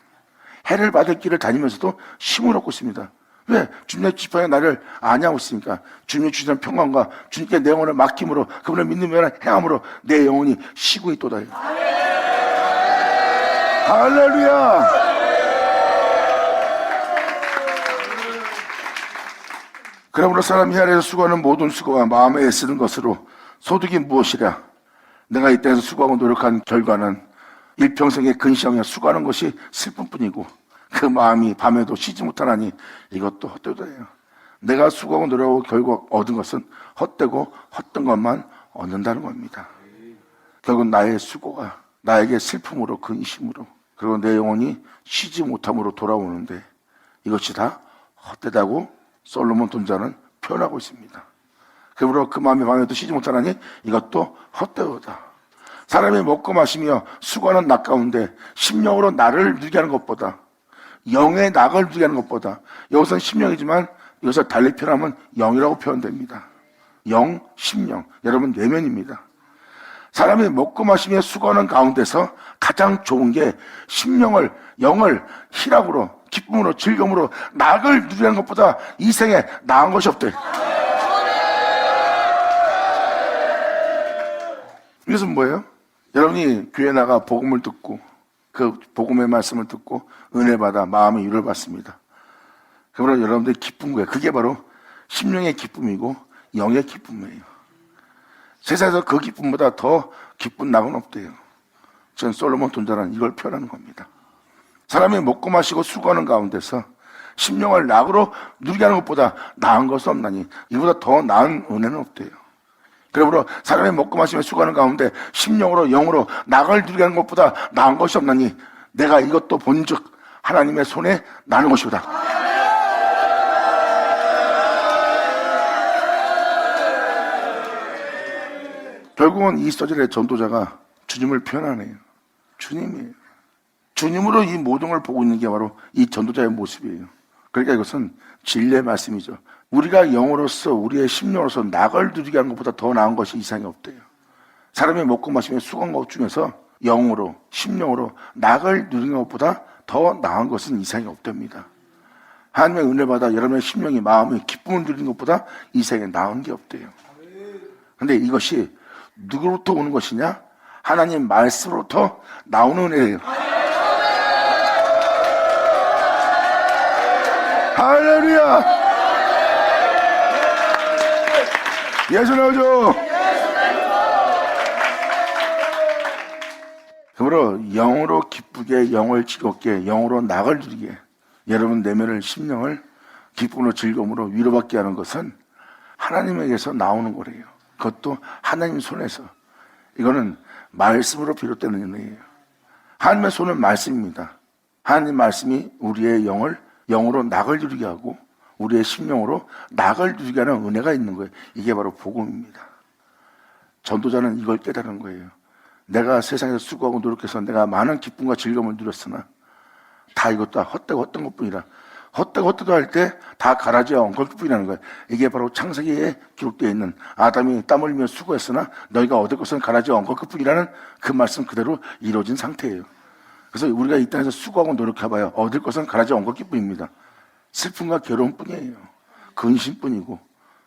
해를 받을 길을 다니면서도 힘을 얻고 있습니다. 왜? 주님의 지팡이 나를 안하고 있으니까. 주님이 주시는 평강과 주님께 내 영혼을 맡김으로 그분을 믿는 행함으로 내 영혼이 쉬고 있도다. 할렐루야. 그러므로 사람이 아래에서 수고하는 모든 수고와 마음에 애쓰는 것으로 소득이 무엇이랴? 내가 이 땅에서 수고하고 노력한 결과는 일평생의 근시형에 수고하는 것이 슬픔뿐이고 그 마음이 밤에도 쉬지 못하나니 이것도 헛되다예요. 내가 수고하고 노력하고 결국 얻은 것은 헛되고 헛된 것만 얻는다는 겁니다. 결국 나의 수고가 나에게 슬픔으로 근심으로 그리고 내 영혼이 쉬지 못함으로 돌아오는데 이것이 다 헛되다고 솔로몬 돈자는 표현하고 있습니다. 그러므로 그 마음이 밤에도 쉬지 못하나니 이것도 헛되다. 사람이 먹고 마시며 수고하는 낙 가운데 심령으로 나를 누리게 하는 것보다 영의 낙을 누리게 하는 것보다 여기서는 심령이지만 이것을 달리 표현하면 영이라고 표현됩니다. 영, 심령. 여러분 내면입니다. 사람이 먹고 마시며 수고하는 가운데서 가장 좋은 게 심령을 영을 희락으로 기쁨으로 즐거움으로 낙을 누리는 것보다 이 생에 나은 것이 없대. 이것은 뭐예요? 여러분이 교회 나가 복음을 듣고 그 복음의 말씀을 듣고 은혜 받아 마음의 위로를 받습니다. 그러므로 여러분들이 기쁜 거예요. 그게 바로 심령의 기쁨이고 영의 기쁨이에요. 세상에서 그 기쁨보다 더 기쁜 낙은 없대요. 전 솔로몬 돈자는 이걸 표현하는 겁니다. 사람이 먹고 마시고 수고하는 가운데서 심령을 낙으로 누리게 하는 것보다 나은 것은 없나니 이보다 더 나은 은혜는 없대요. 그러므로 사람이 먹고 마시며 수고하는 가운데 심령으로 영으로 낙을 누리게 하는 것보다 나은 것이 없나니 내가 이것도 본즉 하나님의 손에 나는 것이다. 결국은 이 소절의 전도자가 주님을 표현하네요. 주님이에요. 주님으로 이 모든 걸 보고 있는 게 바로 이 전도자의 모습이에요. 그러니까 이것은 진리의 말씀이죠. 우리가 영으로서 우리의 심령으로서 낙을 누리게 하는 것보다 더 나은 것이 이상이 없대요. 사람이 먹고 마시며 수고한 것 중에서 영으로 심령으로 낙을 누리는 것보다 더 나은 것은 이상이 없답니다. 하나님의 은혜 받아 여러분의 심령이 마음이 기쁨을 누리는 것보다 이 세상에 나은 게 없대요. 그런데 이것이 누구로부터 오는 것이냐? 하나님 말씀으로부터 나오는 은혜예요. 할렐루야! 예수 나오죠? 그러므로 영으로 기쁘게 영을 즐겁게 영으로 낙을 누리게 여러분 내면을 심령을 기쁨으로 즐거움으로 위로받게 하는 것은 하나님에게서 나오는 거래요. 그것도 하나님 손에서. 이거는 말씀으로 비롯되는 은혜예요. 하나님의 손은 말씀입니다. 하나님 말씀이 우리의 영을 영으로 낙을 누리게 하고 우리의 심령으로 낙을 누리게 하는 은혜가 있는 거예요. 이게 바로 복음입니다. 전도자는 이걸 깨달은 거예요. 내가 세상에서 수고하고 노력해서 내가 많은 기쁨과 즐거움을 누렸으나 다 이것도 헛되고 헛된 것뿐이라. 헛되고 헛되도 할 때 다 가라지와 엉겅퀴뿐이라는 거예요. 이게 바로 창세기에 기록되어 있는 아담이 땀 흘리며 수고했으나 너희가 얻을 것은 가라지와 엉겅퀴뿐이라는 그 말씀 그대로 이루어진 상태예요. 그래서 우리가 이 땅에서 수고하고 노력해봐야 얻을 것은 가라지와 엉겅퀴뿐입니다. 슬픔과 괴로움뿐이에요. 근심뿐이고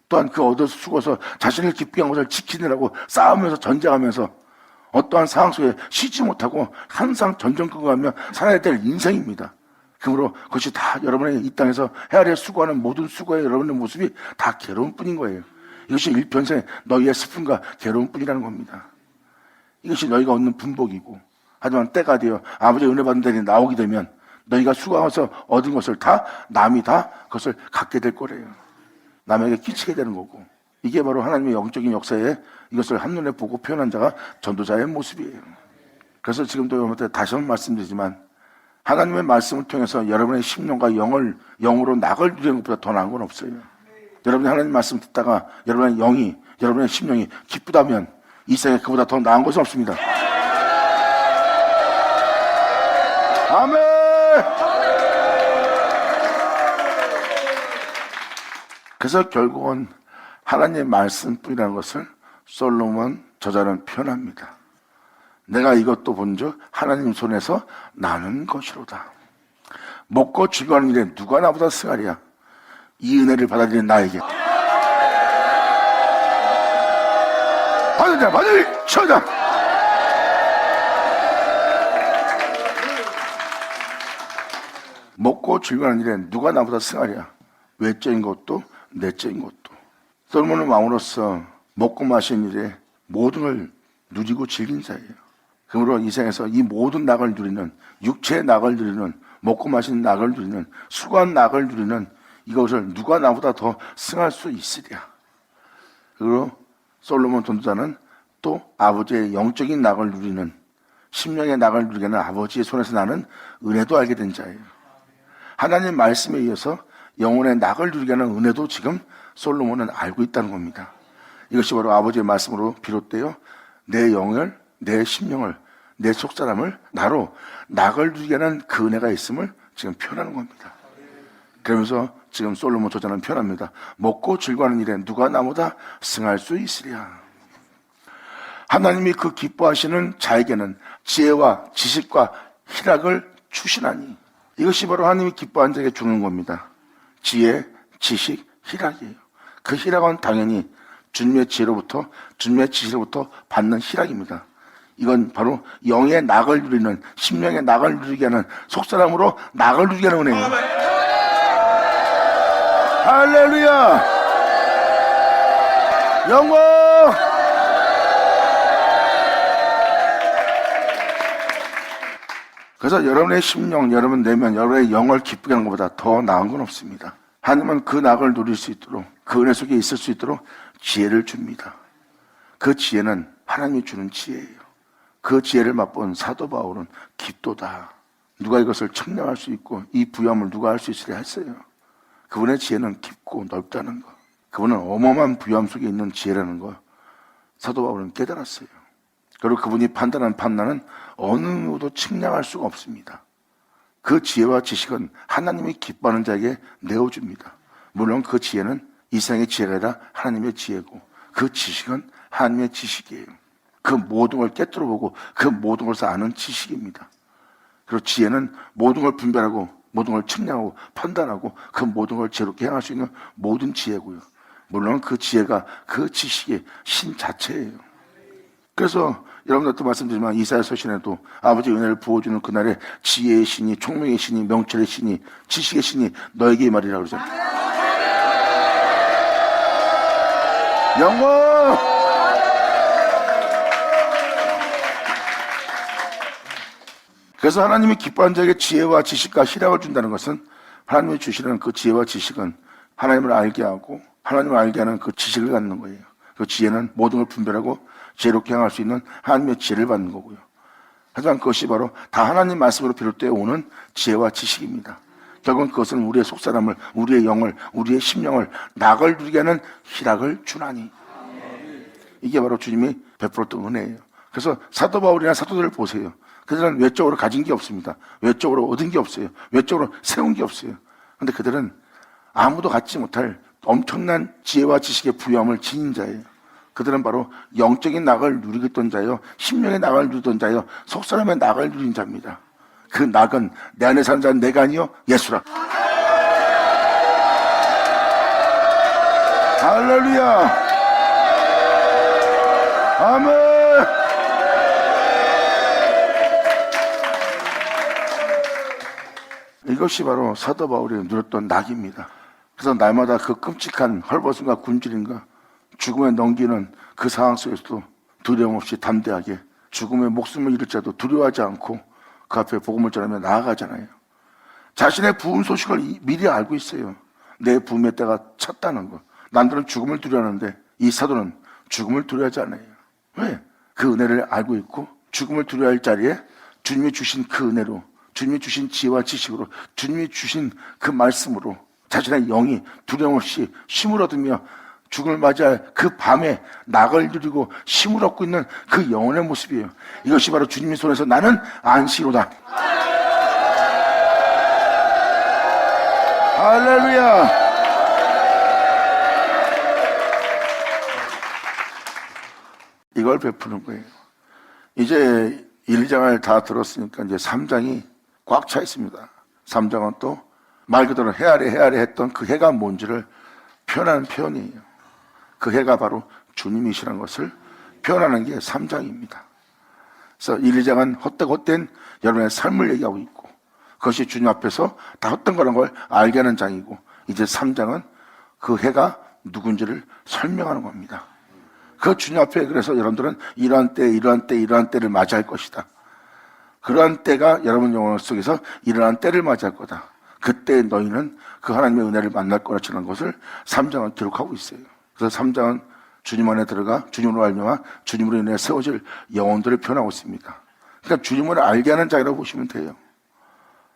또한 그 얻어서 죽어서 자신을 기쁘게 한 것을 지키느라고 싸우면서 전쟁하면서 어떠한 상황 속에 쉬지 못하고 항상 전전긍긍하며 살아야 될 인생입니다. 그러므로 그것이 다 여러분의 이 땅에서 헤아려 수고하는 모든 수고의 여러분의 모습이 다 괴로움뿐인 거예요. 이것이 일평생 너희의 슬픔과 괴로움뿐이라는 겁니다. 이것이 너희가 얻는 분복이고 하지만 때가 되어 아버지의 은혜 받는 데에 나오게 되면 너희가 수고하면서 얻은 것을 다 남이 다 그것을 갖게 될 거래요. 남에게 끼치게 되는 거고 이게 바로 하나님의 영적인 역사에 이것을 한눈에 보고 표현한 자가 전도자의 모습이에요. 그래서 지금도 여러분한테 다시 한번 말씀드리지만 하나님의 말씀을 통해서 여러분의 심령과 영으로 낙을 누리는 것보다 더 나은 건 없어요. 여러분이 하나님 말씀 듣다가 여러분의 영이 여러분의 심령이 기쁘다면 이 세상에 그보다 더 나은 것은 없습니다. 아멘. 그래서 결국은 하나님의 말씀뿐이라는 것을 솔로몬 저자는 표현합니다. 내가 이것도 본즉 하나님 손에서 나는 것이로다. 먹고 즐거워하는 일에 누가 나보다 승하리야. 이 은혜를 받아들이는 나에게 받으자 받을 쳐자. 먹고 즐거워하는 일에 누가 나보다 승하랴. 외적인 것도 내적인 것도. 솔로몬은 왕으로서 먹고 마시는 일에 모든 걸 누리고 즐긴 자예요. 그러므로 이 세상에서 이 모든 낙을 누리는, 육체의 낙을 누리는, 먹고 마시는 낙을 누리는, 수고한 낙을 누리는 이것을 누가 나보다 더 승할 수 있으랴. 그리고 솔로몬 전도자는 또 아버지의 영적인 낙을 누리는, 심령의 낙을 누리게 하는 아버지의 손에서 나는 은혜도 알게 된 자예요. 하나님 말씀에 이어서 영혼의 낙을 누리게 하는 은혜도 지금 솔로몬은 알고 있다는 겁니다. 이것이 바로 아버지의 말씀으로 비롯되어 내 영을, 내 심령을, 내 속사람을 나로 낙을 누리게 하는 그 은혜가 있음을 지금 표현하는 겁니다. 그러면서 지금 솔로몬 저자는 표현합니다. 먹고 즐거워하는 일에 누가 나보다 승할 수 있으랴. 하나님이 그 기뻐하시는 자에게는 지혜와 지식과 희락을 주시나니. 이것이 바로 하나님이 기뻐하는 자에게 주는 겁니다. 지혜, 지식, 희락이에요. 그 희락은 당연히 주님의 지혜로부터, 주님의 지식으로부터 받는 희락입니다. 이건 바로 영의 낙을 누리는, 심령의 낙을 누리게 하는, 속사람으로 낙을 누리게 하는 은혜예요. 할렐루야! 영광! 그래서 여러분의 심령, 여러분 내면, 여러분의 영을 기쁘게 하는 것보다 더 나은 건 없습니다. 하나님은 그 낙을 누릴 수 있도록, 그 은혜 속에 있을 수 있도록 지혜를 줍니다. 그 지혜는 하나님이 주는 지혜예요. 그 지혜를 맛본 사도 바울은 깊도다. 누가 이것을 측량할 수 있고 이 부여함을 누가 할 수 있으랴 했어요. 그분의 지혜는 깊고 넓다는 것, 그분은 어마어마한 부여함 속에 있는 지혜라는 것, 사도 바울은 깨달았어요. 그리고 그분이 판단한 판단은 어느 누구도 측량할 수가 없습니다. 그 지혜와 지식은 하나님이 기뻐하는 자에게 내어줍니다. 물론 그 지혜는 이 세상의 지혜가 아니라 하나님의 지혜고, 그 지식은 하나님의 지식이에요. 그 모든 걸 깨뜨려보고 그 모든 것을 아는 지식입니다. 그리고 지혜는 모든 걸 분별하고 모든 걸 측량하고 판단하고 그 모든 걸 지혜롭게 행할 수 있는 모든 지혜고요. 물론 그 지혜가 그 지식의 신 자체예요. 그래서 여러분들도 말씀드리지만 이사야 서신에도 아버지 은혜를 부어주는 그날에 지혜의 신이, 총명의 신이, 명철의 신이, 지식의 신이 너에게 임하리라고 그러잖아요. 영광! 그래서 하나님이 기뻐하는 자에게 지혜와 지식과 희락을 준다는 것은 하나님이 주시는 그 지혜와 지식은 하나님을 알게 하고 하나님을 알게 하는 그 지식을 갖는 거예요. 그 지혜는 모든 걸 분별하고 지혜롭게 행할 수 있는 하나님의 지혜를 받는 거고요. 하지만 그것이 바로 다 하나님 말씀으로 비롯되어 오는 지혜와 지식입니다. 결국은 그것은 우리의 속사람을, 우리의 영을, 우리의 심령을 낙을 누리게 하는 희락을 주나니. 이게 바로 주님이 베풀었던 은혜예요. 그래서 사도 바울이나 사도들을 보세요. 그들은 외적으로 가진 게 없습니다. 외적으로 얻은 게 없어요. 외적으로 세운 게 없어요. 그런데 그들은 아무도 갖지 못할 엄청난 지혜와 지식의 부여함을 지닌 자예요. 그들은 바로 영적인 낙을 누리고 있던 자요, 심령의 낙을 누리던 자요, 속사람의 낙을 누린 자입니다. 그 낙은 내 안에 사는 자는 내가 아니요 예수라. 할렐루야. 아멘. 이것이 바로 사도 바울이 누렸던 낙입니다. 그래서 날마다 그 끔찍한 헐벗음과 굶주림과 죽음에 넘기는 그 상황 속에서도 두려움 없이 담대하게 죽음의 목숨을 잃을 자도 두려워하지 않고 그 앞에 복음을 전하며 나아가잖아요. 자신의 부흥 소식을 미리 알고 있어요. 내 부흥의 때가 찼다는 거. 남들은 죽음을 두려워하는데 이 사도는 죽음을 두려워하지 않아요. 왜? 그 은혜를 알고 있고 죽음을 두려워할 자리에 주님이 주신 그 은혜로, 주님이 주신 지혜와 지식으로, 주님이 주신 그 말씀으로 자신의 영이 두려움 없이 쉼을 얻으며 죽음을 맞이할 그 밤에 낙을 누리고 힘을 얻고 있는 그 영혼의 모습이에요. 이것이 바로 주님의 손에서 나는 안식이로다. 할렐루야. 이걸 베푸는 거예요. 이제 1장을 다 들었으니까 이제 3장이 꽉 차 있습니다. 3장은 또 말 그대로 헤아려 했던 그 해가 뭔지를 표현하는 표현이에요. 그 해가 바로 주님이시라는 것을 표현하는 게 3장입니다. 그래서 1, 2장은 헛된 여러분의 삶을 얘기하고 있고, 그것이 주님 앞에서 다 헛된 거라는 걸 알게 하는 장이고, 이제 3장은 그 해가 누군지를 설명하는 겁니다. 그 주님 앞에 그래서 여러분들은 이러한 때를 맞이할 것이다. 그러한 때가 여러분 영혼 속에서 일어난 때를 맞이할 거다. 그때 너희는 그 하나님의 은혜를 만날 거라는 것을 3장은 기록하고 있어요. 그래서 3장은 주님 안에 들어가 주님으로 알미와 주님으로 인해 세워질 영혼들을 표현하고 있습니다. 그러니까 주님을 알게 하는 장이라고 보시면 돼요.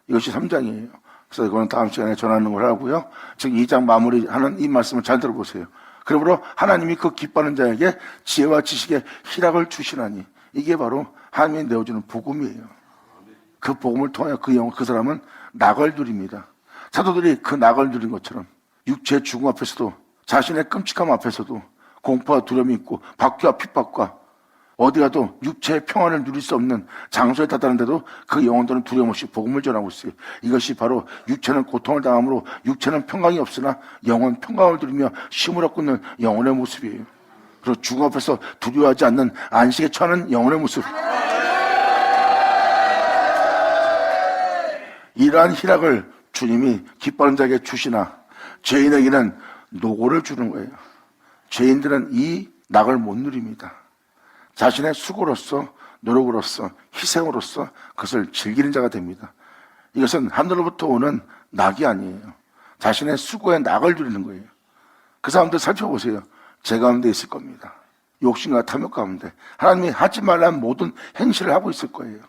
이것이 3장이에요. 그래서 이거는 다음 시간에 전하는 걸 하고요. 지금 2장 마무리하는 이 말씀을 잘 들어보세요. 그러므로 하나님이 그 기뻐하는 자에게 지혜와 지식의 희락을 주시나니, 이게 바로 하나님이 내어주는 복음이에요. 그 복음을 통하여 그 사람은 낙을 누립니다. 사도들이 그 낙을 누린 것처럼 육체의 죽음 앞에서도, 자신의 끔찍함 앞에서도 공포와 두려움이 있고 박해와 핍박과 어디 가도 육체의 평안을 누릴 수 없는 장소에 다다른데도 그 영혼들은 두려움 없이 복음을 전하고 있어요. 이것이 바로 육체는 고통을 당함으로 육체는 평강이 없으나 영혼 평강을 누리며 쉼을 얻고 있는 영혼의 모습이에요. 그리고 죽음 앞에서 두려워하지 않는 안식에 처하는 영혼의 모습. 이러한 희락을 주님이 기뻐하는 자에게 주시나 죄인에게는 노고를 주는 거예요. 죄인들은 이 낙을 못 누립니다. 자신의 수고로서, 노력으로서, 희생으로서 그것을 즐기는 자가 됩니다. 이것은 하늘로부터 오는 낙이 아니에요. 자신의 수고의 낙을 누리는 거예요. 그 사람들 살펴보세요. 제 가운데 있을 겁니다. 욕심과 탐욕 가운데 하나님이 하지 말라는 모든 행실을 하고 있을 거예요.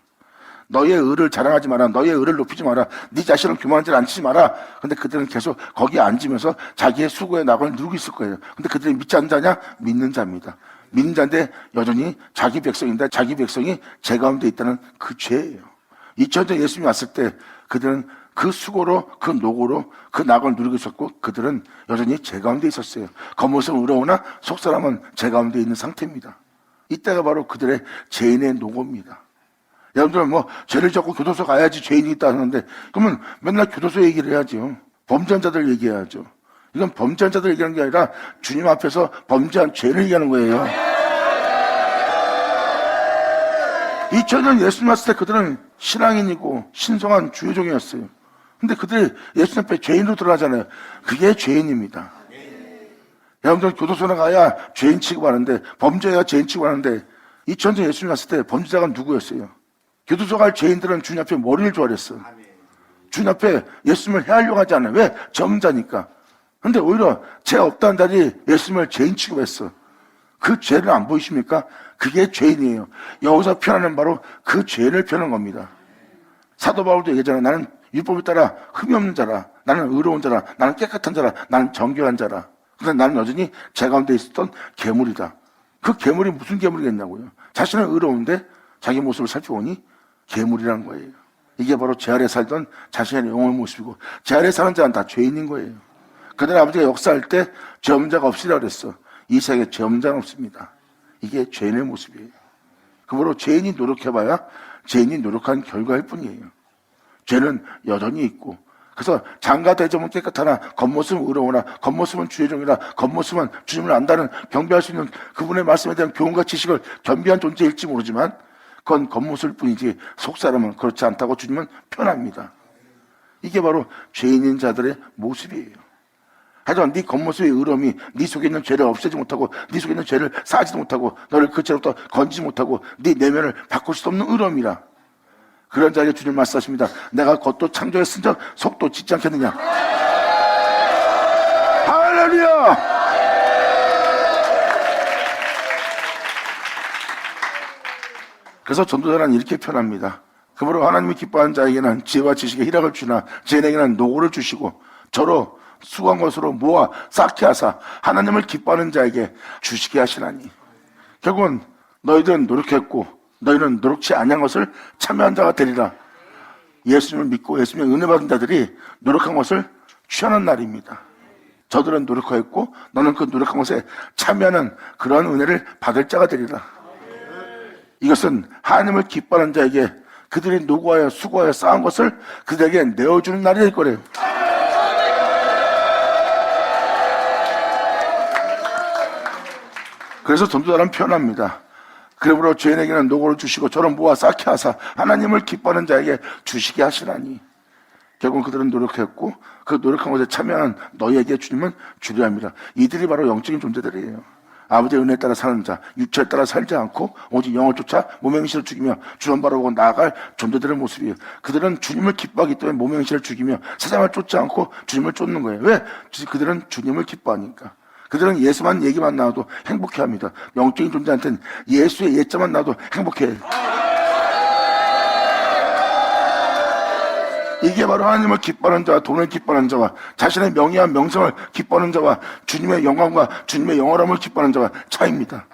너의 의를 자랑하지 마라. 너의 의를 높이지 마라. 네 자신을 교만한 자를 앉히지 마라. 근데 그들은 계속 거기에 앉으면서 자기의 수고의 낙을 누리고 있을 거예요. 근데 그들이 믿지 않는 자냐? 믿는 자입니다. 믿는 자인데 여전히 자기 백성인데 자기 백성이 제 가운데 있다는 그 죄예요. 2000년 전 예수님이 왔을 때 그들은 그 수고로, 그 노고로 그 낙을 누리고 있었고, 그들은 여전히 제 가운데 있었어요. 겉모습은 의로우나 속사람은 제 가운데 있는 상태입니다. 이때가 바로 그들의 죄인의 노고입니다. 여러분들은 뭐 죄를 짓고 교도소 가야지 죄인이 있다 하는데, 그러면 맨날 교도소 얘기를 해야죠. 범죄한 자들 얘기해야죠. 이건 범죄한 자들 얘기하는 게 아니라 주님 앞에서 범죄한 죄를 얘기하는 거예요. 2000년 예수님 왔을 때 그들은 신앙인이고 신성한 주의종이었어요. 근데 그들이 예수님 앞에 죄인으로 들어가잖아요. 그게 죄인입니다. 여러분들 교도소에 가야 죄인 취급하는데, 범죄가 죄인 취급하는데, 2000년 전 예수님 왔을 때 범죄자가 누구였어요? 교도소 갈 죄인들은 주님 앞에 머리를 조아렸어. 주님 앞에 예수님을 해하려고 하지 않아요. 왜? 정자니까. 근데 오히려 죄 없다는 자들이 예수님을 죄인 취급했어. 그 죄를 안 보이십니까? 그게 죄인이에요. 여기서 표현하는 바로 그 죄를 표현한 겁니다. 사도 바울도 얘기하잖아요. 나는 율법에 따라 흠이 없는 자라. 나는 의로운 자라. 나는 깨끗한 자라. 나는 정결한 자라. 근데 나는 여전히 제 가운데 있었던 괴물이다. 그 괴물이 무슨 괴물이겠냐고요. 자신은 의로운데 자기 모습을 살펴보니 괴물이라는 거예요. 이게 바로 제 아래 살던 자신의 영혼의 모습이고, 제 아래 사는 자는 다 죄인인 거예요. 그들 아버지가 역사할 때 죄 없는 자가 없으리라 그랬어. 이 세상에 죄 없는 자는 없습니다. 이게 죄인의 모습이에요. 그러므로 죄인이 노력해봐야 죄인이 노력한 결과일 뿐이에요. 죄는 여전히 있고, 그래서 장가 대접은 깨끗하나 겉모습은 의로우나 겉모습은 주의 종이라 겉모습은 주님을 안다는 경배할 수 있는 그분의 말씀에 대한 교훈과 지식을 겸비한 존재일지 모르지만 그건 겉모습일 뿐이지 속사람은 그렇지 않다고 주님은 표현합니다. 이게 바로 죄인인 자들의 모습이에요. 하지만 네 겉모습의 의로움이 네 속에 있는 죄를 없애지 못하고, 네 속에 있는 죄를 쌓지도 못하고, 너를 그 죄로부터 건지지 못하고 네 내면을 바꿀 수 없는 의로움이라. 그런 자에게 주님 말씀하십니다. 내가 겉도 창조했은즉 속도 짓지 않겠느냐. 할렐루야. 그래서 전도자는 이렇게 표현합니다. 그러므로 하나님이 기뻐하는 자에게는 지혜와 지식의 희락을 주나 죄인에게는 노고를 주시고, 저로 수고한 것으로 모아 쌓게 하사 하나님을 기뻐하는 자에게 주시게 하시나니. 결국은 너희들은 노력했고 너희는 노력치 아니한 것을 참여한 자가 되리라. 예수님을 믿고 예수님의 은혜 받은 자들이 노력한 것을 취하는 날입니다. 저들은 노력하였고 너는 그 노력한 것에 참여하는 그러한 은혜를 받을 자가 되리라. 이것은 하나님을 기뻐하는 자에게 그들이 노고하여 수고하여 쌓은 것을 그들에게 내어주는 날이 될 거래요. 그래서 전도자는 표현합니다. 그러므로 죄인에게는 노고를 주시고 저런 모아 쌓게 하사 하나님을 기뻐하는 자에게 주시게 하시라니. 결국 그들은 노력했고 그 노력한 것에 참여한 너희에게 주님은 주려 합니다. 이들이 바로 영적인 존재들이에요. 아버지의 은혜에 따라 사는 자, 육체에 따라 살지 않고 오직 영을 쫓아 몸의 행실을 죽이며 주님 바라보고 나아갈 존재들의 모습이에요. 그들은 주님을 기뻐하기 때문에 몸의 행실을 죽이며 세상을 쫓지 않고 주님을 쫓는 거예요. 왜? 그들은 주님을 기뻐하니까. 그들은 예수만 얘기만 나와도 행복해합니다. 영적인 존재한테는 예수의 예자만 나와도 행복해해요. 이게 바로 하나님을 기뻐하는 자와 돈을 기뻐하는 자와 자신의 명예와 명성을 기뻐하는 자와 주님의 영광과 주님의 영원함을 기뻐하는 자와 차이입니다.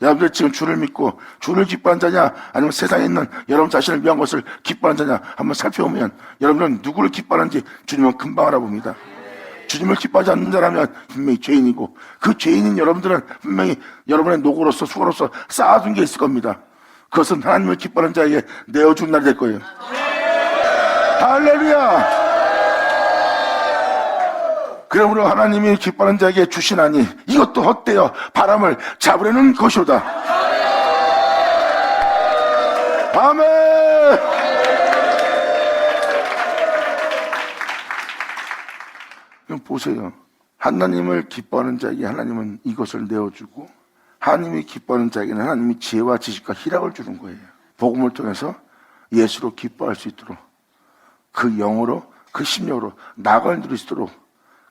여러분들 지금 주를 믿고 주를 기뻐하는 자냐 아니면 세상에 있는 여러분 자신을 위한 것을 기뻐하는 자냐 한번 살펴보면 여러분은 누구를 기뻐하는지 주님은 금방 알아봅니다. 주님을 기뻐하지 않는 자라면 분명히 죄인이고 그 죄인인 여러분들은 분명히 여러분의 노고로서 수고로서 쌓아둔 게 있을 겁니다. 그것은 하나님을 기뻐하는 자에게 내어준 날이 될 거예요. 할렐루야. 그러므로 하나님이 기뻐하는 자에게 주시나니 이것도 헛되어 바람을 잡으려는 것이로다. 아멘. 그럼 보세요. 하나님을 기뻐하는 자에게 하나님은 이것을 내어주고 하나님이 기뻐하는 자에게는 하나님이 지혜와 지식과 희락을 주는 거예요. 복음을 통해서 예수로 기뻐할 수 있도록 그 영으로 그 심령으로 낙을 누릴 수 있도록.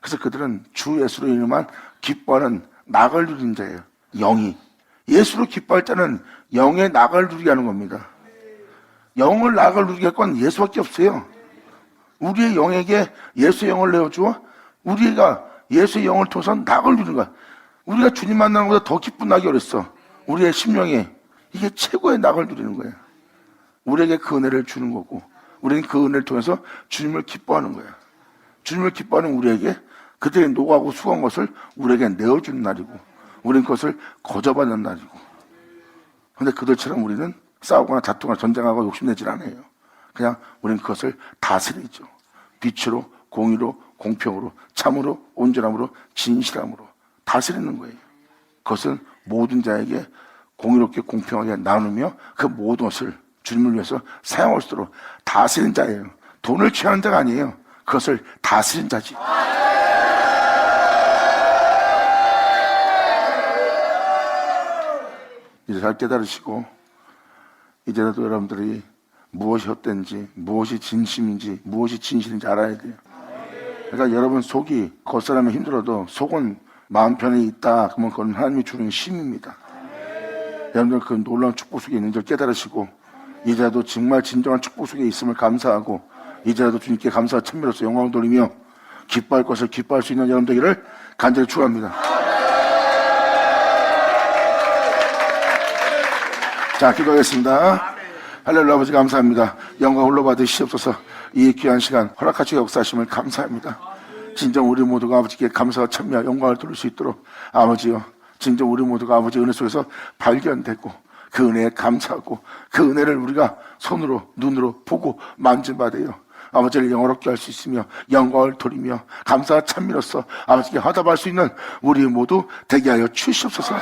그래서 그들은 주 예수로 인해만 기뻐하는 낙을 누리는 자예요. 영이. 예수로 기뻐할 자는 영의 낙을 누리게 하는 겁니다. 영을 낙을 누리게 할 건 예수밖에 없어요. 우리의 영에게 예수의 영을 내어주어 우리가 예수의 영을 통해서 낙을 누리는 거야. 우리가 주님 만나는 것보다 더 기쁜 낙이 어딨어. 우리의 심령에 이게 최고의 낙을 누리는 거예요. 우리에게 그 은혜를 주는 거고 우리는 그 은혜를 통해서 주님을 기뻐하는 거예요. 주님을 기뻐하는 우리에게 그들이 노고하고 수고한 것을 우리에게 내어주는 날이고 우리는 그것을 거저받는 날이고. 그런데 그들처럼 우리는 싸우거나 다투거나 전쟁하고 욕심내질 않아요. 그냥 우리는 그것을 다스리죠. 빛으로 공의로 공평으로 참으로 온전함으로 진실함으로 다스리는 거예요. 그것은 모든 자에게 공의롭게 공평하게 나누며 그 모든 것을 주님을 위해서 사용할 수 있도록 다스리는 자예요. 돈을 취하는 자가 아니에요. 그것을 다스리는 자지. 이제 잘 깨달으시고 이제라도 여러분들이 무엇이 헛된지 무엇이 진심인지 무엇이 진실인지 알아야 돼요. 그러니까 여러분 속이 겉사람이 힘들어도 속은 마음 편에 있다. 그러면 그건 하나님이 주는 힘입니다. 여러분들 그 놀라운 축복 속에 있는 줄 깨달으시고 이제라도 정말 진정한 축복 속에 있음을 감사하고 이제라도 주님께 감사와 찬미로서 영광을 돌리며 기뻐할 것을 기뻐할 수 있는 여러분 되기를 간절히 축원합니다. 자, 기도하겠습니다. 할렐루야. 아버지 감사합니다. 영광 홀로 받으시옵소서. 이 귀한 시간 허락하시고 역사하심을 감사합니다. 진정 우리 모두가 아버지께 감사와 찬미와 영광을 돌릴 수 있도록 아버지요, 진정 우리 모두가 아버지 은혜 속에서 발견되고 그 은혜에 감사하고 그 은혜를 우리가 손으로 눈으로 보고 만져받아요. 아버지를 영화롭게 할 수 있으며 영광을 돌리며 감사와 찬미로서 아버지께 화답할 수 있는 우리 모두 되게 하여 주시옵소서.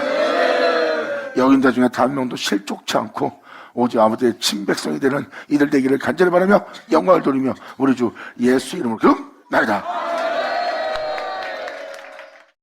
여긴 자 중에 단 한 명도 실족치 않고 오직 아버지의 친백성이 되는 이들 되기를 간절히 바라며 영광을 돌리며 우리 주 예수 이름으로 기도나이다.